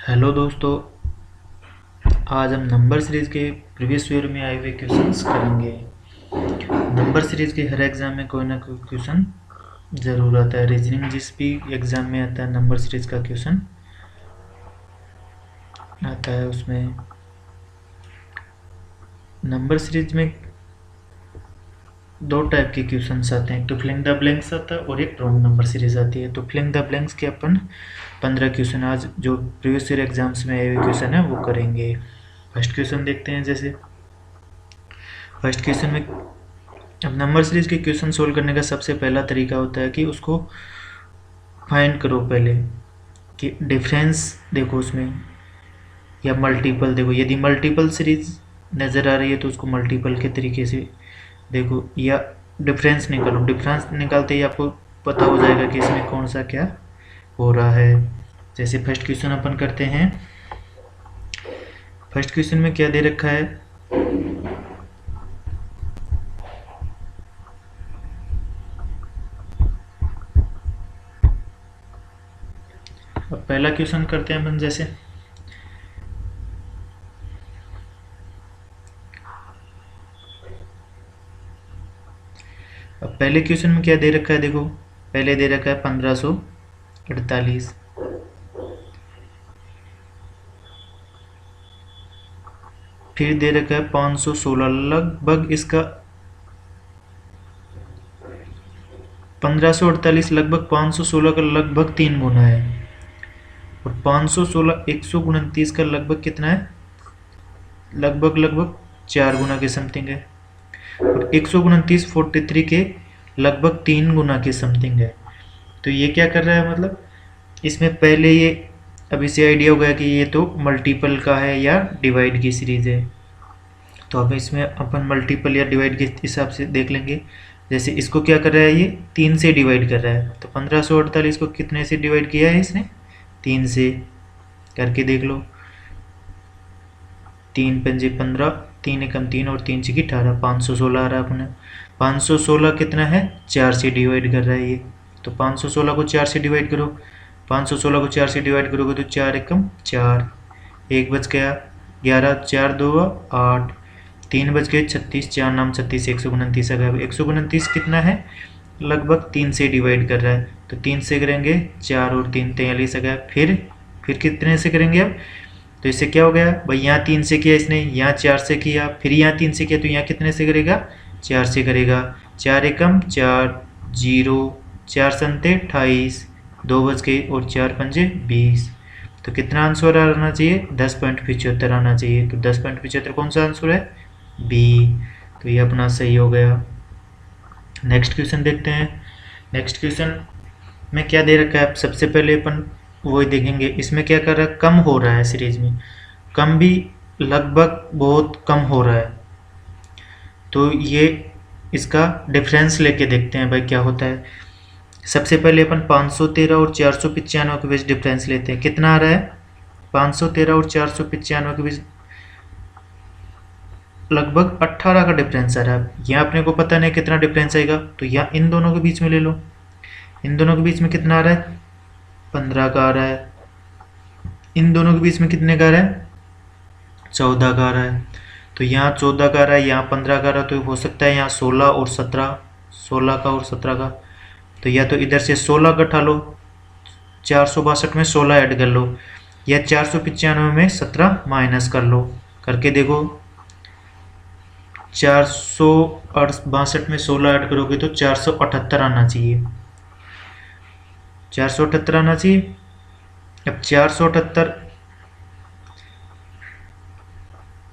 Hello दोस्तों, आज हम नंबर सीरीज़ के प्रीवियस ईयर में आए हुए क्वेश्चंस करेंगे। नंबर सीरीज़ के हर एग्ज़ाम में कोई ना कोई क्वेश्चन ज़रूर आता है। रीजनिंग जिस भी एग्ज़ाम में आता है नंबर सीरीज़ का क्वेश्चन आता है। उसमें नंबर सीरीज़ में दो टाइप के क्वेश्चंस आते हैं, एक तो फिलिंग द ब्लैंक्स आता है और एक रॉन्ग नंबर सीरीज़ आती है। तो फिलिंग द ब्लैंक्स के अपन 15 क्वेश्चन आज जो प्रीवियस ईयर एग्जाम्स में आए हुए क्वेश्चन है वो करेंगे। फर्स्ट क्वेश्चन देखते हैं। जैसे फर्स्ट क्वेश्चन में अब नंबर सीरीज के क्वेश्चन सोल्व करने का सबसे पहला तरीका होता है कि उसको फाइंड करो पहले कि डिफरेंस देखो उसमें, या मल्टीपल देखो। यदि मल्टीपल सीरीज नज़र आ रही है तो उसको मल्टीपल के तरीके से देखो, या डिफरेंस निकालो। डिफरेंस निकालते ही आपको पता हो जाएगा कि इसमें कौन सा क्या हो रहा है। जैसे फर्स्ट क्वेश्चन अपन करते हैं। फर्स्ट क्वेश्चन में क्या दे रखा है, अब पहला क्वेश्चन करते हैं अपन। जैसे अब पहले क्वेश्चन में क्या दे रखा है, देखो पहले दे रखा है 1548, फिर दे रखा है 516। लगभग इसका 1548 लगभग 516 का लगभग 3 गुना है, और 516 129 का लगभग कितना है, लगभग 4 गुना के समथिंग है, और 129 43 के लगभग 3 गुना के समथिंग है। तो ये क्या कर रहा है, मतलब इसमें पहले ये अब इसे आइडिया हो गया कि ये तो मल्टीपल का है या डिवाइड की सीरीज है। तो अब इसमें अपन मल्टीपल या डिवाइड के हिसाब से देख लेंगे। जैसे इसको क्या कर रहा है, ये 3 से डिवाइड कर रहा है। तो 1548 को कितने से डिवाइड किया है इसने, 3 से। करके देख लो, 3 पंजे 15, 3 एकम 3 और 3 छकी 18, 516 आ रहा है अपने। 516 कितना है, 4 से डिवाइड कर रहा है ये। तो 516 को 4 से डिवाइड करो, 516 को 4 से डिवाइड करोगे तो 4 एकम 4, 1 बच गया 11, 4 2 8, 3 बच गए 36, 4 नाम 36, 129 आ गया। 129 कितना है, लगभग 3 से डिवाइड कर रहा है। तो 3 से करेंगे 4 और 3 43 आ गया। फिर कितने से करेंगे अब, तो इससे क्या हो गया भाई, यहाँ 3 से किया इसने, यहाँ 4 से किया, फिर यहाँ 3 से किया, तो यहाँ कितने से करेगा, 4 से करेगा। 4 एकम 4 0, 4 संते 28, 2 बच गए और 4 पंजे 20। तो कितना आंसर आना चाहिए, 10.75 आना चाहिए। तो 10.75 कौन सा आंसर है, बी। तो ये अपना सही हो गया। नेक्स्ट क्वेश्चन देखते हैं। नेक्स्ट क्वेश्चन में क्या दे रखा है, सबसे पहले अपन वही देखेंगे। इसमें क्या कर रहा है, कम हो रहा है सीरीज में, कम भी लगभग बहुत कम हो रहा है। तो ये इसका डिफरेंस लेके देखते हैं भाई क्या होता है। सबसे पहले अपन 513 और 495 के बीच डिफरेंस लेते हैं। कितना आ रहा है, 513 और 495 के बीच लगभग 18 का डिफरेंस आ रहा है। यहाँ अपने को पता नहीं कितना डिफरेंस आएगा, तो यहाँ इन दोनों के बीच में ले लो। इन दोनों के बीच में कितना आ रहा है, 15 का आ रहा है। इन दोनों के बीच में कितने का आ रहा है, 14 का आ रहा है। तो यहाँ 14 का आ रहा है, यहाँ 15 का आ रहा है, तो हो सकता है यहाँ 16 और 17, 16 का और 17 का। तो या तो इधर से 16 घटा लो, 462 में 16 ऐड कर लो, या 495 में 17 माइनस कर लो। करके देखो, 462 में 16 ऐड करोगे तो 478 आना चाहिए, 478 आना चाहिए। अब 478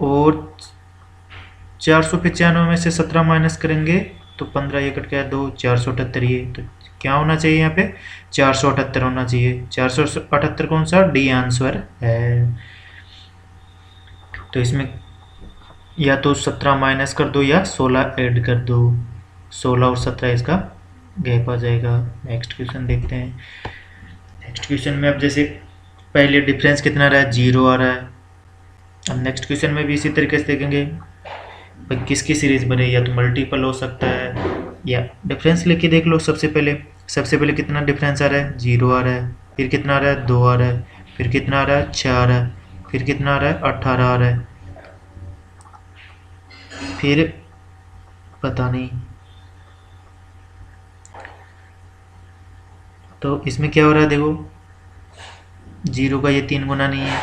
और 495 में से 17 माइनस करेंगे तो 15, ये कट गया 2, 478 ये। तो क्या होना चाहिए यहाँ पे, 478 होना चाहिए। 478 कौन सा, डी आंसर है। तो इसमें या तो 17 माइनस कर दो या 16 ऐड कर दो, 16 और 17 इसका गैप आ जाएगा। नेक्स्ट क्वेश्चन देखते हैं। नेक्स्ट क्वेश्चन में अब जैसे पहले डिफरेंस कितना रहा है, 0 आ रहा है। अब नेक्स्ट क्वेश्चन में भी इसी तरीके से देखेंगे भाई किसकी सीरीज बने, या तो मल्टीपल हो सकता है या डिफरेंस लेके देख लो। सबसे पहले कितना डिफरेंस आ रहा है, 0 आ रहा है। फिर कितना आ रहा है, 2 आ रहा है। फिर कितना आ रहा है 6 आ रहा है, फिर कितना आ रहा है 18 आ रहा है, फिर पता नहीं। तो इसमें क्या हो रहा है देखो, 0 का ये 3 गुना नहीं है,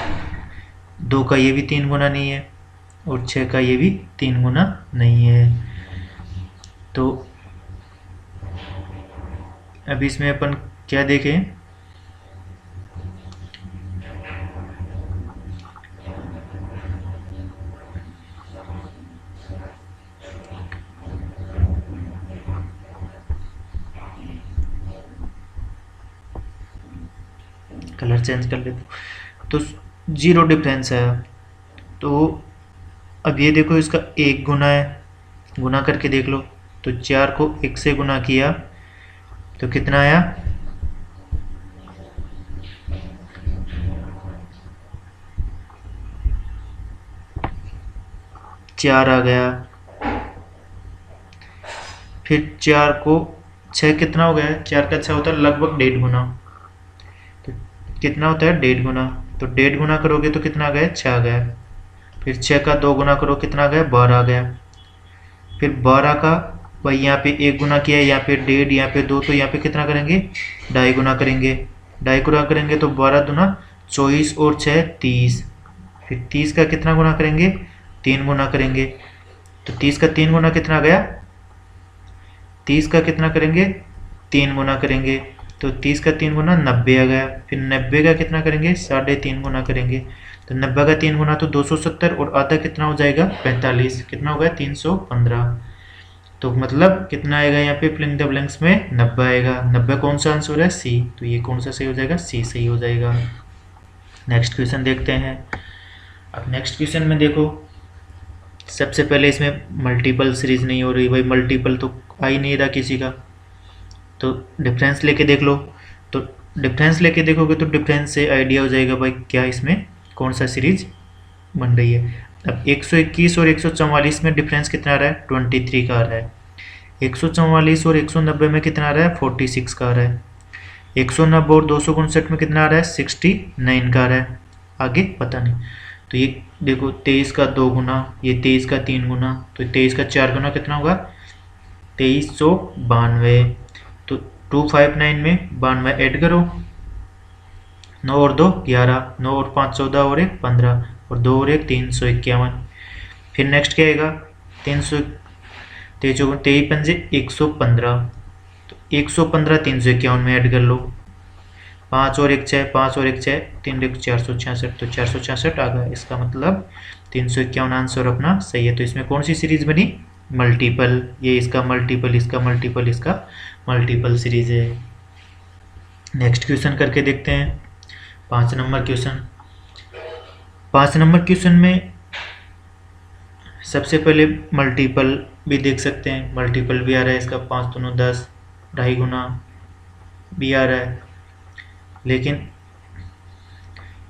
2 का ये भी 3 गुना नहीं है, और 6 का ये भी 3 गुना नहीं है। तो अब इसमें अपन क्या देखें, कलर चेंज कर लेते, तो 0 डिफरेंस है। तो अब ये देखो, इसका 1 गुना है, गुना करके देख लो, तो 4 को 1 से गुना किया तो कितना आया, 4 आ गया। फिर 4 को 6 कितना हो गया, 4 का 6 होता है लगभग 1.5 गुना, तो कितना होता है 1.5 गुना, तो 1.5 गुना करोगे तो कितना आ गया 6 आ गया। फिर 6 का 2 गुना करो, कितना आ गया 12 आ गया। फिर 12 का भाई यहाँ पे 1 गुना किया, यहाँ पे 1.5, यहाँ पे 2, तो यहाँ पे कितना करेंगे 2.5 गुना करेंगे, 2.5 गुना करेंगे तो 12 दूना 24 और 6 30। फिर 30 का कितना गुना करेंगे 3 गुना करेंगे, तो 30 का 3 गुना कितना आ गया, 30 का कितना करेंगे 3 गुना करेंगे, तो 30 का 3 गुना 90 आ गया। फिर 90 का कितना करेंगे 3.5 गुना करेंगे, तो 90 का 3 गुना तो 270, और आधा कितना हो जाएगा 45, कितना हो गया 315। तो मतलब कितना आएगा यहाँ पे फिलिंग द ब्लैंक्स में 90 आएगा। 90 कौन सा आंसर है सी, तो ये कौन सा सही हो जाएगा, सी सही हो जाएगा। नेक्स्ट क्वेश्चन देखते हैं। अब नेक्स्ट क्वेश्चन में देखो, सबसे पहले इसमें मल्टीपल सीरीज नहीं हो रही, भाई मल्टीपल तो आ ही नहीं रहा किसी का, तो डिफरेंस लेके देख लो। तो डिफरेंस लेके देखोगे तो डिफरेंस से आइडिया हो जाएगा भाई क्या इसमें कौन सा सीरीज बन रही है। अब 121 और 144 में डिफरेंस कितना आ रहा है 23 का आ रहा है। 144 और 190 में कितना आ रहा है 46 का आ रहा है। 190 और 259 में कितना आ रहा है 69 का आ रहा है। आगे पता नहीं। तो ये देखो 23 का 2 गुना, ये 23 का 3 गुना, तो 23 का 4 गुना कितना होगा 2392। तो 259 में 92 ऐड करो, 9 और 2 11, 9 और 5 14 और 1 15, और 2 और 1 351। फिर नेक्स्ट क्या आएगा 300, 23 पंजे 115, तो 115 351 में ऐड कर लो, 5 और 1 6, 5 और 1 6, 3 1 466, तो 466 आ गया। इसका मतलब 351 आंसर अपना सही है। तो इसमें कौन सी सीरीज बनी मल्टीपल, ये इसका मल्टीपल, इसका मल्टीपल, इसका मल्टीपल सीरीज है। नेक्स्ट क्वेश्चन करके देखते हैं 5 नंबर क्वेश्चन। 5 नंबर क्वेश्चन में सबसे पहले मल्टीपल भी देख सकते हैं, मल्टीपल भी आ रहा है इसका 5 दूनी 10, 2.5 गुना भी आ रहा है, लेकिन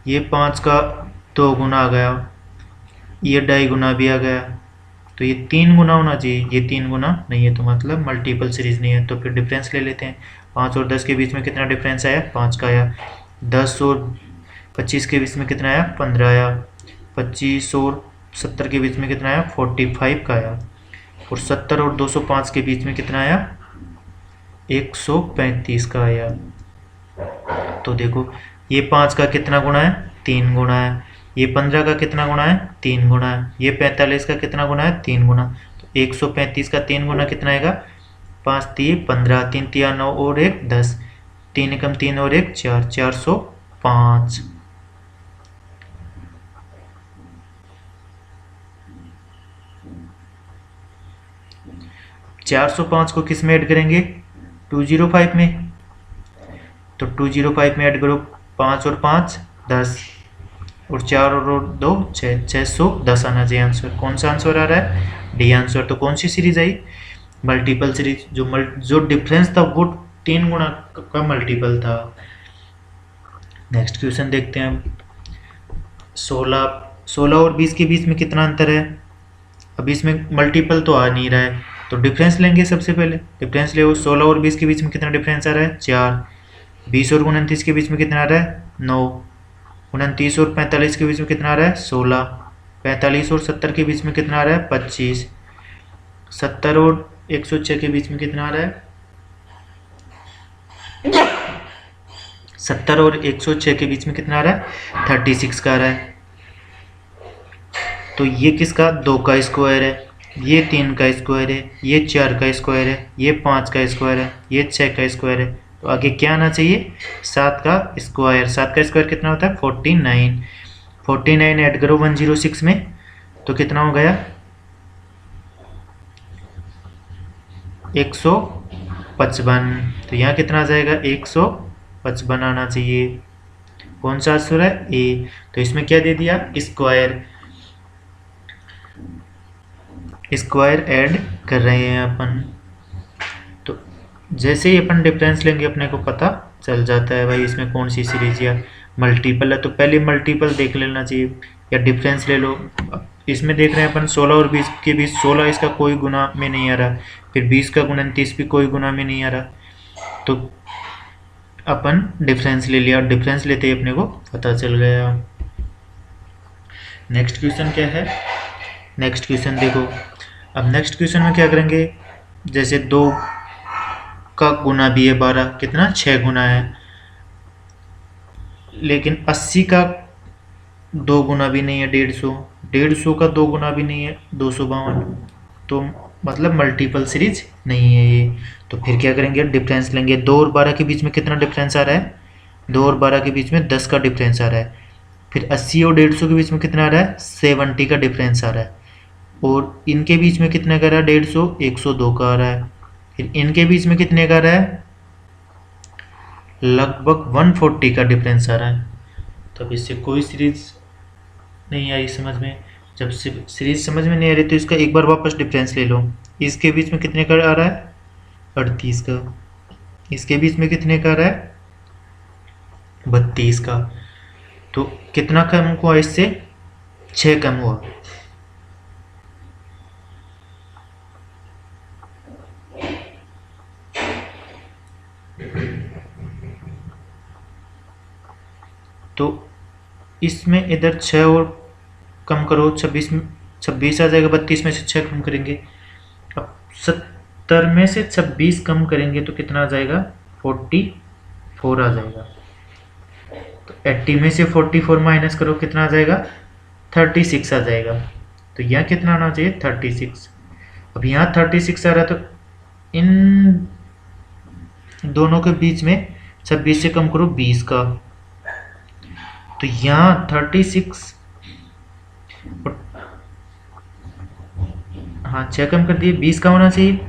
ये 5 का 2 गुना आ गया, ये 2.5 गुना भी आ गया, तो ये 3 गुना होना चाहिए, ये 3 गुना नहीं है, तो मतलब मल्टीपल सीरीज नहीं है। तो फिर डिफरेंस ले लेते हैं। 5 और 10 के बीच में कितना डिफरेंस आया 5 का आया। 10 और 25 के बीच में कितना आया 15 आया। 25 और 70 के बीच में कितना आया 45 का आया। और 70 और 205 के बीच में कितना आया 135 का आया। तो देखो ये 5 का कितना गुना है 3 गुना है, ये 15 का कितना गुना है 3 गुना है, ये 45 का कितना गुना है 3 गुना। तो 135 का 3 गुना कितना आएगा 5 3 15, 3 3 9 और 1 10, 3 एकम 3 और 1 4, 405। चार सौ पाँच को किस में ऐड करेंगे 205 में, तो 205 में ऐड करो 5 और 5 10, और 4 और 2 6, 610 आना चाहिए आंसर। कौन सा आंसर आ रहा है डी आंसर। तो कौन सी सीरीज आई मल्टीपल सीरीज, जो डिफरेंस था वो 3 गुना का मल्टीपल था। नेक्स्ट क्वेश्चन देखते हैं। 16 और 20 के बीच में कितना अंतर है। अब इसमें मल्टीपल तो आ नहीं रहा है, तो डिफरेंस लेंगे सबसे पहले। डिफरेंस ले 16 और 20 के बीच में कितना डिफरेंस आ रहा है 4। 20 और 29 के बीच में कितना आ रहा है 9। 29 और 45 के बीच में कितना आ रहा है 16। 45 और 70 के बीच में कितना आ रहा है 25। 70 और 106 के बीच में कितना आ रहा है 70 और 106 के बीच में कितना आ रहा है 36 का आ रहा है। तो ये किसका 2 का स्क्वायर है, ये 3 का स्क्वायर है, ये 4 का स्क्वायर है, ये 5 का स्क्वायर है, ये 6 का स्क्वायर है। तो आगे क्या आना चाहिए 7 का स्क्वायर। 7 का स्क्वायर कितना होता है 49। 49 ऐड करो 106 में तो कितना हो गया 155। तो यहाँ कितना आ जाएगा 155 आना चाहिए। कौन सा आंसर है ए। तो इसमें क्या दे दिया स्क्वायर। स्क्वायर ऐड कर रहे हैं अपन। तो जैसे ही अपन डिफरेंस लेंगे अपने को पता चल जाता है भाई इसमें कौन सी सीरीज या मल्टीपल है। तो पहले मल्टीपल देख लेना चाहिए या डिफरेंस ले लो। इसमें देख रहे हैं अपन 16 और 20 के बीच 16 इसका कोई गुना में नहीं आ रहा, फिर 20 का गुणन 30 भी कोई गुना में नहीं आ रहा। तो अपन डिफरेंस ले लिया और डिफरेंस लेते ही अपने को पता चल गया। नेक्स्ट क्वेश्चन क्या है, नेक्स्ट क्वेश्चन देखो। अब नेक्स्ट क्वेश्चन में क्या करेंगे, जैसे 2 का गुना भी है 12, कितना 6 गुना है, लेकिन 80 का 2 गुना भी नहीं है 150, 150 का 2 गुना भी नहीं है 252। तो मतलब मल्टीपल सीरीज नहीं है ये। तो फिर क्या करेंगे डिफरेंस लेंगे। 2 और 12 के बीच में कितना डिफरेंस आ रहा है 2 और 12 के बीच में 10 का डिफरेंस आ रहा है। फिर 80 और 150 के बीच में कितना आ रहा है 70 का डिफरेंस आ रहा है। और इनके बीच में कितने का आ रहा है 150 102 का आ रहा है। फिर इनके बीच में कितने का आ रहा है लगभग 140 का डिफरेंस आ रहा है। तो अब इससे कोई सीरीज नहीं आई समझ में। जब सीरीज समझ में नहीं आ रही तो इसका एक बार वापस डिफरेंस ले लो। इसके बीच में कितने का आ रहा है 38 का, इसके बीच में कितने का आ रहा है 32 का। तो कितना कम हुआ इससे 6 कम हुआ। तो इसमें इधर 6 और कम करो 26 में 26 आ जाएगा। 32 में से 6 कम करेंगे। अब 70 में से 26 कम करेंगे तो कितना आ जाएगा 44 आ जाएगा। तो 80 में से 44 माइनस करो कितना आ जाएगा 36 आ जाएगा। तो यहाँ कितना आना चाहिए 36। अब यहाँ 36 आ रहा है तो इन दोनों के बीच में 26 से कम करो 20 का। तो यहाँ 36 हाँ 6 कम कर दिए 20 का होना चाहिए।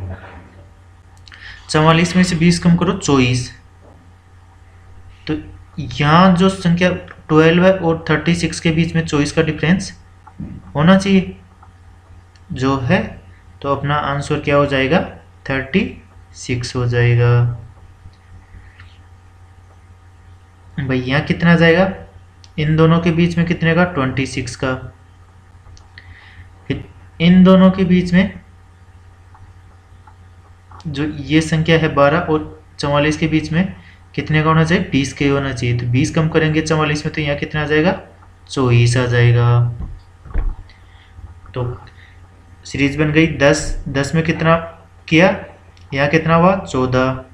44 में से 20 कम करो 24। तो यहाँ जो संख्या 12 है और 36 के बीच में 24 का डिफरेंस होना चाहिए जो है। तो अपना आंसर क्या हो जाएगा 36 हो जाएगा। भाई यहाँ कितना आ जाएगा इन दोनों के बीच में कितने का 26 का। फिर इन दोनों के बीच में जो ये संख्या है 12 और 44 के बीच में कितने का होना चाहिए 20 के होना चाहिए। तो 20 कम करेंगे 44 में तो यहाँ कितना आ जाएगा 24 आ जाएगा। तो सीरीज बन गई 10 10 में कितना किया यहाँ कितना हुआ 14।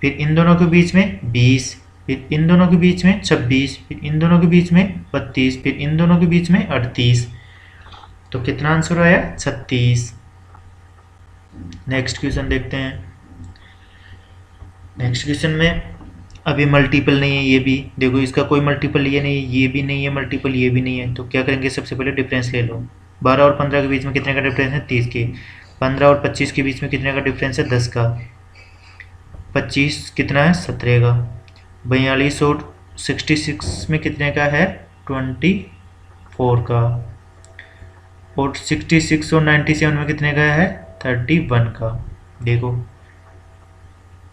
फिर इन दोनों के बीच में 20, फिर इन दोनों के बीच में 26, फिर इन दोनों के बीच में 32, फिर इन दोनों के बीच में 38। तो कितना आंसर आया 36। नेक्स्ट क्वेश्चन देखते हैं। नेक्स्ट क्वेश्चन में अभी मल्टीपल नहीं है, ये भी देखो इसका कोई मल्टीपल ये नहीं है, ये भी नहीं है मल्टीपल, ये भी नहीं है। तो क्या करेंगे सबसे पहले डिफरेंस ले लो। 12 और 15 के बीच में कितने का डिफरेंस है 30 के। 15 और 25 के बीच में कितने का डिफरेंस है 10 का। 25 कितना है 17 का। 42 और 66 में कितने का है 24 का। और 66 और 97 में कितने का है 31 का। देखो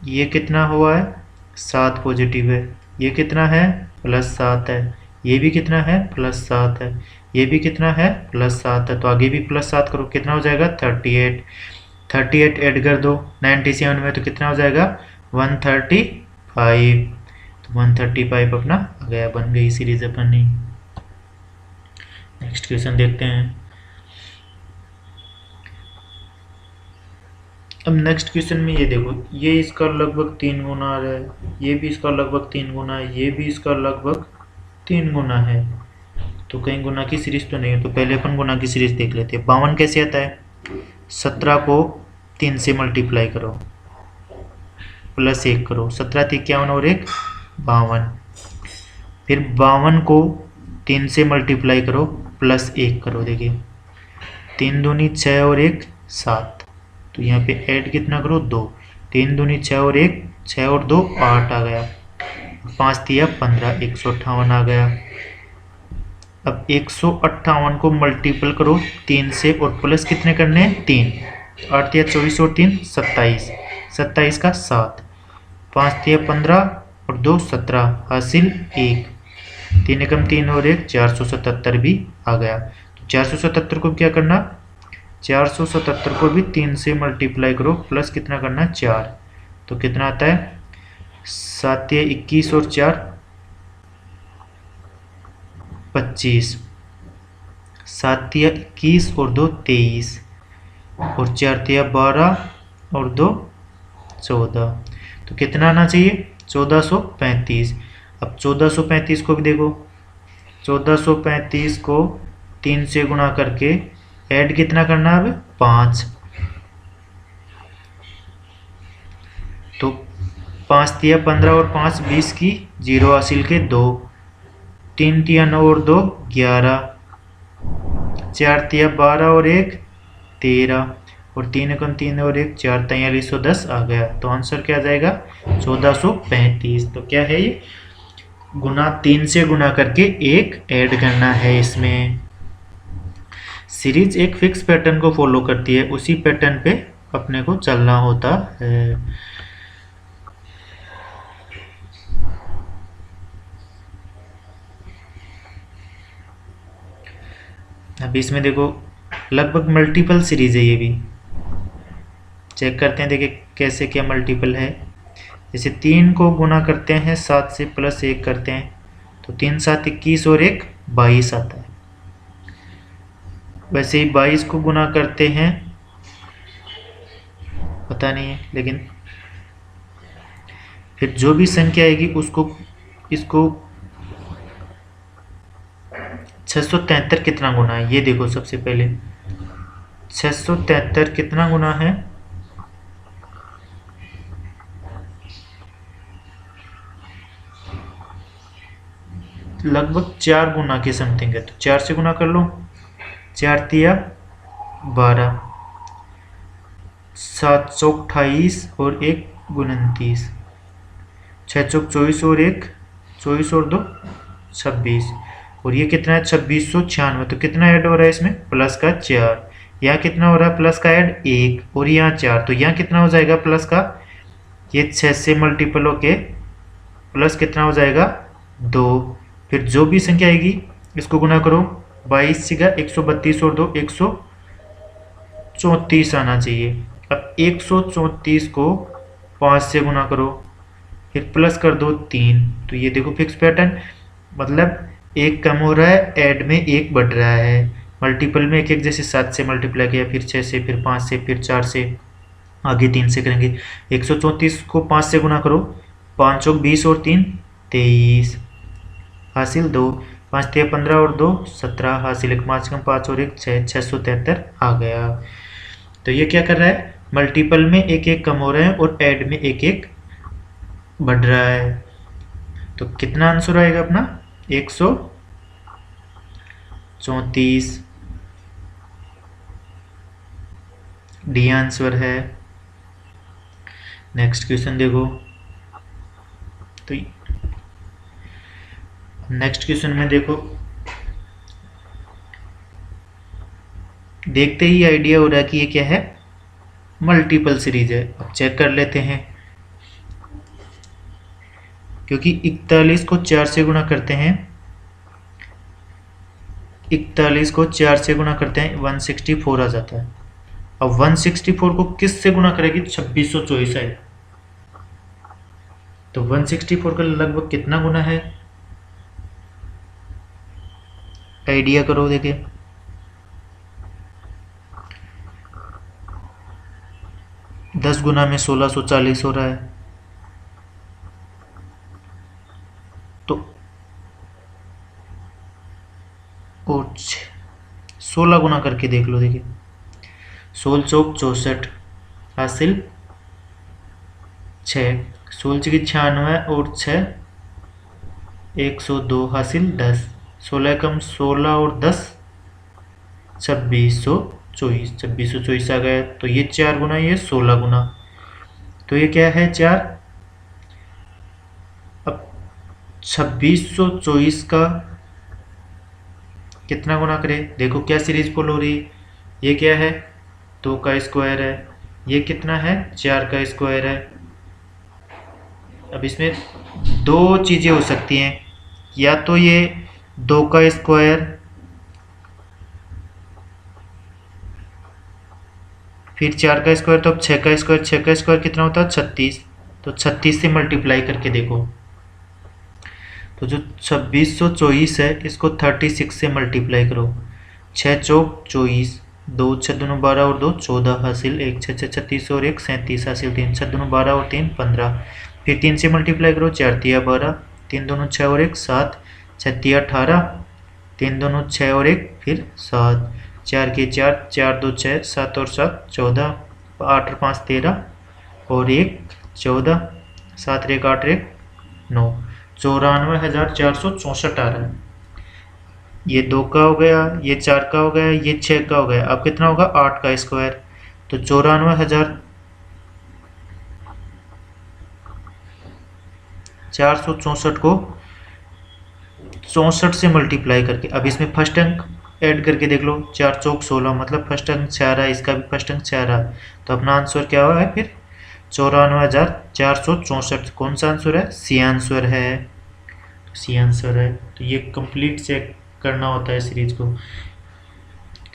ये कितना हुआ है 7 पॉजिटिव है, ये कितना है +7 है, ये भी कितना है +7 है, ये भी कितना है +7 है। तो आगे भी +7 करो कितना हो जाएगा 38। 38 ऐड कर दो 97 में तो कितना हो जाएगा 135। तो 135 अपना आ गया, बन गई सीरीज अपनी। नेक्स्ट क्वेश्चन देखते हैं। अब नेक्स्ट क्वेश्चन में ये देखो, ये इसका लगभग 3 गुना आ रहा है, ये भी इसका लगभग 3 गुना है, ये भी इसका लगभग 3 गुना है। तो कहीं गुना की सीरीज तो नहीं है, तो पहले अपन गुना की सीरीज देख लेते हैं। 52 कैसे आता है? 17 को 3 से मल्टीप्लाई करो प्लस 1 करो, 17 51 और 1 52। फिर 52 को 3 से मल्टीप्लाई करो प्लस 1 करो, देखिए 3 दूनी 6 और 1 7। तो यहाँ पे ऐड कितना करो 2, 3 दूनी 6 और 1 6 और 2 8 आ गया, 5 दिया 15, 158 आ गया। अब 158 को मल्टीपल करो 3 से और प्लस कितने करने हैं 3, 8 दिया 24 और 3 27, 27 का 7, 5 दिया 15 और 2 17, हासिल 1, 3 एकम 3 और 1 477 भी आ गया। तो 477 को क्या करना, 477 को भी 3 से मल्टीप्लाई करो प्लस कितना करना है 4। तो कितना आता है 7 या 21 और 4 25, 7 या 21 और 2 23 और 4 या 12 और 2 14। तो कितना आना चाहिए 1435। अब 1435 को भी देखो, 1435 को 3 से गुणा करके ऐड कितना करना है अब 5। तो 5 तिया 15 और 5 20 की 0 हासिल के 2, 3 तिया 9 और 2 11, 4 तिया 12 और 1 13 और 3 एकम 3 और 1 4 4310 आ गया। तो आंसर क्या आ जाएगा 1435। तो क्या है ये, गुना 3 से गुना करके 1 ऐड करना है इसमें। सीरीज एक फिक्स पैटर्न को फॉलो करती है, उसी पैटर्न पे अपने को चलना होता है। अभी इसमें देखो लगभग मल्टीपल सीरीज है, ये भी चेक करते हैं, देखिए कैसे क्या मल्टीपल है। जैसे 3 को गुना करते हैं 7 से प्लस 1 करते हैं तो 3 7 21 और 1 22 आता है। वैसे ही 22 को गुना करते हैं, पता नहीं है, लेकिन फिर जो भी संख्या आएगी उसको इसको 673 कितना गुना है ये देखो। सबसे पहले 673 कितना गुना है, लगभग 4 गुना के समथिंग है। तो 4 से गुना कर लो, 4 तिया 12, 7 चौक 28 और 1 29, 6 चौक 24 और 1 24 और 2 26 और ये कितना है 2696। तो कितना ऐड हो रहा है इसमें प्लस का 4, यहाँ कितना हो रहा है प्लस का ऐड 1 और यहाँ 4। तो यहाँ कितना हो जाएगा प्लस का, ये 6 से मल्टीपल होके प्लस कितना हो जाएगा 2। फिर जो भी संख्या आएगी इसको गुना करो, 22 से 132 और 2 134 आना चाहिए। अब 134 को 5 से गुना करो फिर प्लस कर दो 3। तो ये देखो फिक्स पैटर्न, मतलब 1 कम हो रहा है, ऐड में 1 बढ़ रहा है। मल्टीपल में 1 1 जैसे 7 से मल्टीप्लाई किया, फिर 6 से, फिर 5 से, फिर 4 से, आगे 3 से करेंगे। 134 को 5 से गुना करो, 5 चौक 20 और 3 23, हासिल 2, 5 तिया 15 और 2 17, हासिल 1 5 कम 5 और 1 6 673 आ गया। तो ये क्या कर रहा है, मल्टीपल में 1 1 कम हो रहा है और ऐड में 1 1 बढ़ रहा है। तो कितना आंसर आएगा अपना 134, डी आंसर है। नेक्स्ट क्वेश्चन देखो, तो नेक्स्ट क्वेश्चन में देखो, देखते ही आइडिया हो रहा है कि ये क्या है, मल्टीपल सीरीज है। अब चेक कर लेते हैं, क्योंकि 41 को 4 से गुणा करते हैं, 41 को 4 से गुणा करते हैं 164 आ जाता है। अब 164 को किस से गुणा करेगी, 2624 है। तो 164 का लगभग कितना गुना है, आइडिया करो। देखिए 10 गुना में 1640 हो रहा है, तो और 16 गुना करके देख लो। देखिए 16 चौक 64 हासिल 6, 16 की 96 और 6 102 हासिल 10, 16 कम 16 और 10 2624 आ गया। तो ये 4 गुना, ये 16 गुना, तो ये क्या है 4। अब 2624 का कितना गुना करे, देखो क्या सीरीज फॉलो हो रही है। ये क्या है 2 का स्क्वायर है, ये कितना है 4 का स्क्वायर है। अब इसमें दो चीज़ें हो सकती हैं, या तो ये 2 का स्क्वायर फिर 4 का स्क्वायर, तो अब 6 का स्क्वायर, 6 का स्क्वायर कितना होता है 36, तो 36 से मल्टीप्लाई करके देखो। तो जो 2624 है इसको 36 से मल्टीप्लाई करो, 6 चौक 24, 2 6 दूनी 12 और 2 14 हासिल 1, 6 6 36 और 1 37 हासिल 3, 6 दूनी 12 और 3 15, फिर 3 से मल्टीप्लाई करो, 4 तिया 12, 3 दोनों 6 और 1 7, 6 तिया 18, 3 दोनों 6 और 1 फिर 7, 4 के 4, 4 2 6, 7 और 7 14, 8 और 5 13 और 1 14, 7 और 1 8 और 1 9, 94,464 आ रहा है। ये 2 का हो गया, ये 4 का हो गया, ये 6 का हो गया। अब कितना होगा 8 का स्क्वायर, तो 94,464 को 64 से मल्टीप्लाई करके, अब इसमें फर्स्ट अंक ऐड करके देख लो, 4 चौक 16, मतलब फर्स्ट अंक 6 रहा, इसका भी फर्स्ट अंक 6 रहा, तो अपना आंसर क्या हुआ है फिर 94,464। कौन सा आंसर है, सी आंसर है, सी आंसर है। तो ये कंप्लीट चेक करना होता है सीरीज को,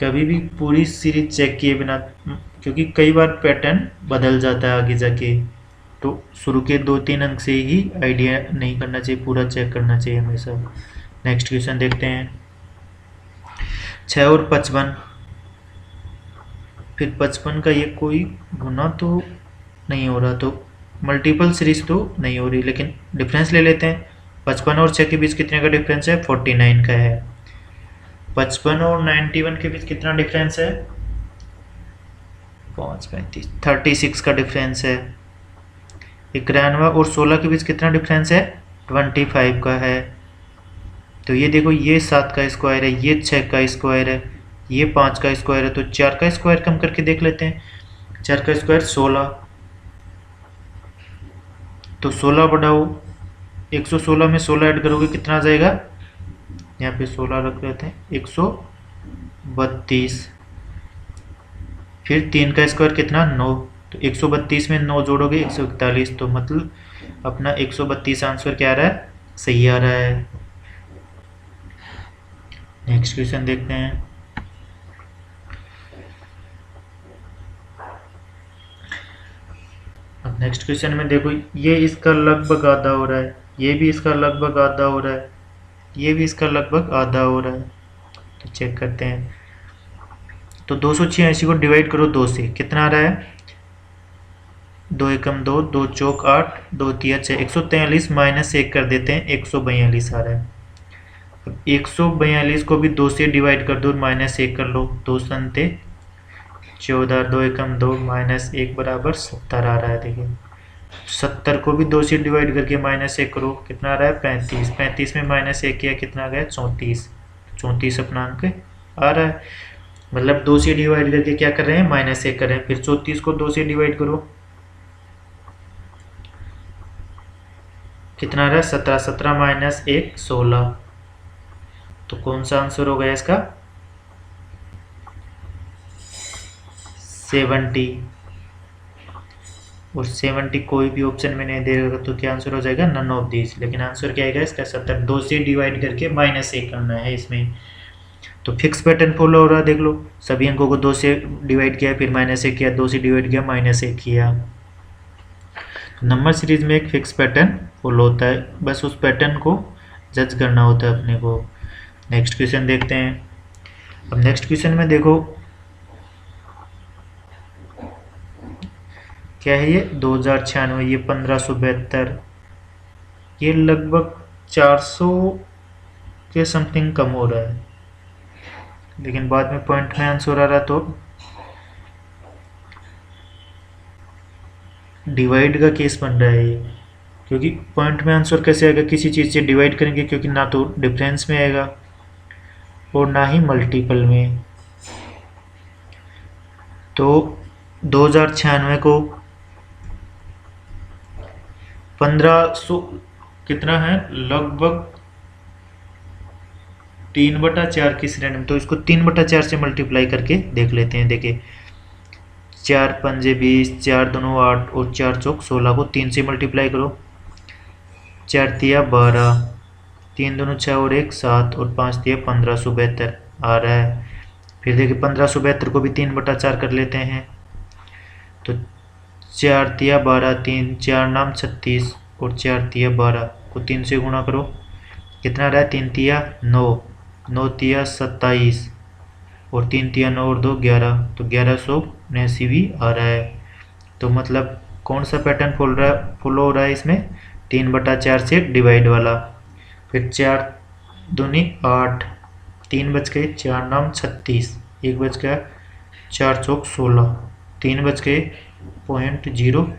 कभी भी पूरी सीरीज चेक किए बिना, क्योंकि कई बार पैटर्न बदल जाता है आगे जाके, तो शुरू के 2-3 अंक से ही आइडिया नहीं करना चाहिए, पूरा चेक करना चाहिए हमेशा। नेक्स्ट क्वेश्चन देखते हैं, 6 और 55, फिर 55 का ये कोई गुना तो नहीं हो रहा, तो मल्टीपल सीरीज तो नहीं हो रही, लेकिन डिफरेंस ले लेते हैं। 55 और 6 के बीच कितने का डिफरेंस है, 49 का है। 55 और 91 के बीच कितना डिफरेंस है, 5 35 36 का डिफरेंस है। 91 और 16 के बीच कितना डिफरेंस है, 25 का है। तो ये देखो, ये 7 का स्क्वायर है, ये 6 का स्क्वायर है, ये 5 का स्क्वायर है, तो 4 का स्क्वायर कम करके देख लेते हैं। 4 का स्क्वायर 16, तो 16 बढ़ाओ, 116 में 16 ऐड करोगे कितना आ जाएगा, यहाँ पे 16 रख लेते हैं, 132, फिर 3 का स्क्वायर कितना 9, तो 132 में 9 जोड़ोगे 141, तो मतलब अपना 132 आंसर क्या आ रहा है, सही आ रहा है। नेक्स्ट क्वेश्चन देखते हैं, अब नेक्स्ट क्वेश्चन में देखो, ये इसका लगभग आधा हो रहा है, ये भी इसका लगभग आधा हो रहा है, ये भी इसका लगभग आधा हो रहा है, तो चेक करते हैं। तो 286 को डिवाइड करो 2 से, कितना आ रहा है, 2 एकम 2, 2 चौक 8, 2 तिया 6, 143 माइनस 1 कर देते हैं, 142 आ रहा है। अब 142 को भी 2 से डिवाइड कर दो, माइनस 1 कर लो, 2 संते 14, 2 एकम 2 माइनस 1 बराबर 70 आ रहा है। देखिए 70 को भी 2 से डिवाइड करके माइनस 1 करो, कितना आ रहा है 35, 35 में माइनस 1 किया कितना आ गया 34, 34 अपना अंक आ रहा है। मतलब 2 से डिवाइड करके क्या कर रहे हैं, माइनस 1 कर रहे हैं, फिर 34 को 2 से डिवाइड करो, कितना आ रहा है 17, 17 माइनस 1 16, तो कौन सा आंसर हो गया इसका 70, और 70 कोई भी ऑप्शन में नहीं देगा, तो क्या आंसर हो जाएगा नन ऑफ दिस, लेकिन आंसर क्या आएगा इसका 70। 2 से डिवाइड करके माइनस 1 करना है इसमें, तो फिक्स पैटर्न फॉलो हो रहा है। देख लो, सभी अंकों को 2 से डिवाइड किया, फिर माइनस 1 किया, 2 से डिवाइड किया, माइनस 1 किया। नंबर सीरीज में एक फिक्स पैटर्न फॉलो होता है, बस उस पैटर्न को जज करना होता है अपने को। नेक्स्ट क्वेश्चन देखते हैं। अब नेक्स्ट क्वेश्चन में देखो क्या है, ये 2096, ये 1572, ये लगभग 400 के समथिंग कम हो रहा है, लेकिन बाद में पॉइंट में आंसर आ रहा तो डिवाइड का केस बन रहा है ये, क्योंकि पॉइंट में आंसर कैसे आएगा, किसी चीज़ से डिवाइड करेंगे, क्योंकि ना तो डिफरेंस में आएगा और ना ही मल्टीपल में। तो 2096 को 1500 कितना है, लगभग 3/4 की श्रेणी में, तो इसको 3/4 से मल्टीप्लाई करके देख लेते हैं। देखिए 4 पंजे 20, 4 दूनो 8 और 4 चौक 16 को 3 से मल्टीप्लाई करो। 4 तिया 12, 3 दूनो 6 और 1 7 और 5 तिया 1572 आ रहा है। फिर देखिए 1572 को भी 3/4 कर लेते हैं, तो 4 तिया 12, 3 4 नाम 36 और 4 तिया 12 को 3 से गुणा करो, कितना रहा है, 3 तिया 9, 9 तिया 27 और 3 तिया 9 और 2 11, तो 1179 भी आ रहा है। तो मतलब कौन सा पैटर्न फॉलो हो रहा है इसमें, 3/4 से डिवाइड वाला। फिर 4 दूनी 8, 3 बच गए, 4 नाम 36, 1 बच गया, 4 चौक 16, 3 बच गए, पॉइंट 0,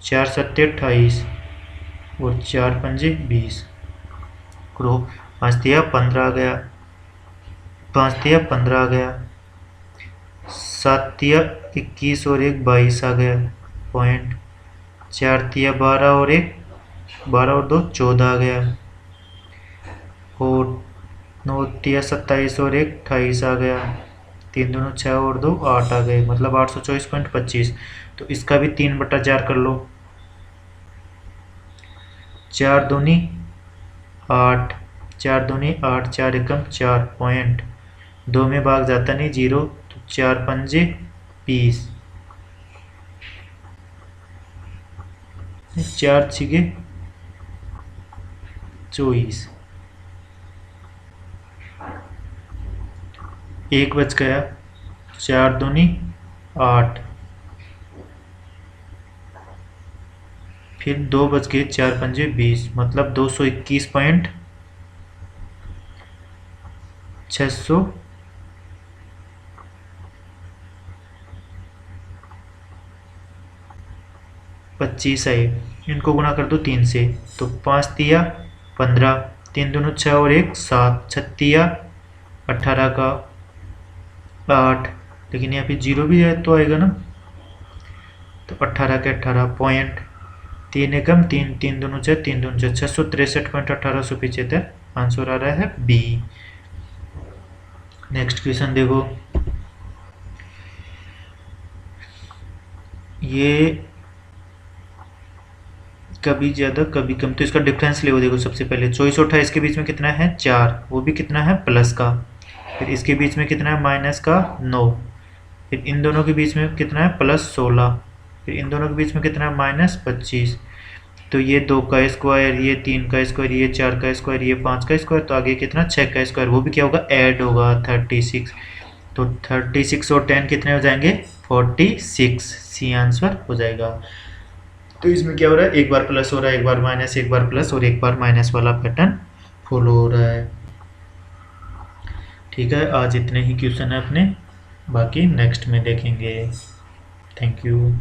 4 सत्ते 28 और 4 पंजे 20 करो, 5 तिया 15 आ गया, 5 तिया 15 आ गया, 7 तिया 21 और 1 22 आ गया, पॉइंट 4 तिया 12 और 1 12 और 2 14 आ गया, और 9 तिया 27 और 1 28 आ गया, 3 दूनो 6 और 2 8 आ गए, मतलब 824.25। तो इसका भी 3/4 कर लो, 4 दूनी 8, 4 दूनी 8, 4 एकम 4, पॉइंट 2 में भाग जाता नहीं 0, तो 4 पंजे 20, 4 छिगे 24, 1 बच गया, 4 दूनी 8, फिर 2 बच गए, 4 पंजे 20, मतलब 221.625 आई। इनको गुणा कर दो 3 से, तो 5 तिया 15, 3 दूनो 6 और 1 7, 6 तिया 18 का 8, लेकिन यहाँ पे 0 भी है तो आएगा ना, तो 18 के 18, पॉइंट 3 एकम 3, 3 दूनो 6, 3 दूनो 6, 663.1875 आंसर आ रहा है बी। नेक्स्ट क्वेश्चन देखो, ये कभी ज़्यादा कभी कम, तो इसका डिफरेंस ले देखो। सबसे पहले 24 और 28 के बीच में कितना है 4, वो भी कितना है प्लस का, फिर इसके बीच में कितना है माइनस का 9, फिर इन दोनों के बीच में कितना है +16, फिर इन दोनों के बीच में कितना है -25, तो ये 2 का स्क्वायर, ये 3 का स्क्वायर, ये 4 का स्क्वायर, ये 5 का स्क्वायर, तो आगे कितना 6 का स्क्वायर, वो भी क्या होगा ऐड होगा 36, तो 36 और 10 कितने हो जाएंगे 46, सी आंसर हो जाएगा। तो इसमें क्या हो रहा है, एक बार प्लस हो रहा है, एक बार माइनस, एक बार प्लस और एक बार माइनस वाला पैटर्न फॉलो हो रहा है। ठीक है, आज इतने ही क्वेश्चन है अपने, बाकी नेक्स्ट में देखेंगे। Thank you.